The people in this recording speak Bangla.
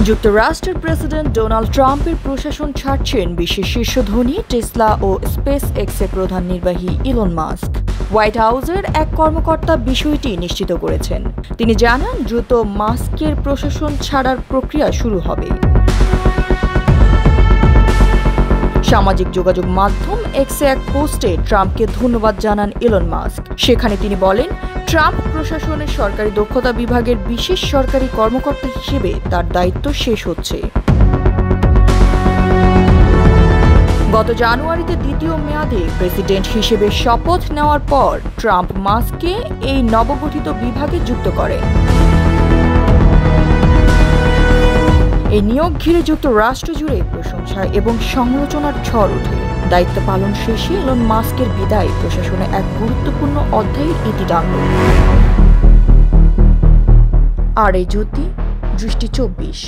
যুক্তরাষ্ট্রের প্রেসিডেন্ট ডোনাল্ড ট্রাম্পের প্রশাসন ছাড়ছেন বিশ্বের শীর্ষ ধনী টেসলা ও স্পেস এক্সের প্রধান নির্বাহী ইলন মাস্ক। হোয়াইট হাউসের এক কর্মকর্তা বিষয়টি নিশ্চিত করেছেন। তিনি জানান, দ্রুত মাস্কের প্রশাসন ছাড়ার প্রক্রিয়া শুরু হবে। সামাজিক যোগাযোগ মাধ্যম এক্সে এক পোস্টে ট্রাম্পকে ধন্যবাদ জানান ইলন মাস্ক। সেখানে তিনি বলেন, ট্রাম্প প্রশাসনের সরকারি দক্ষতা বিভাগের বিশেষ সরকারি কর্মকর্তা হিসেবে তার দায়িত্ব শেষ হচ্ছে। গত জানুয়ারিতে দ্বিতীয় মেয়াদে প্রেসিডেন্ট হিসেবে শপথ নেওয়ার পর ট্রাম্প মাস্ককে এই নবগঠিত বিভাগে যুক্ত করেন। এই নিয়োগ ঘিরে যুক্তরাষ্ট্র জুড়ে প্রশংসা এবং সমালোচনার ঝড় ওঠে। দায়িত্ব পালন শেষে ইলন মাস্কের বিদায় প্রশাসনে এক গুরুত্বপূর্ণ অধ্যায়ের ইতি টানল। আর এই জ্যোতি দৃষ্টি 24।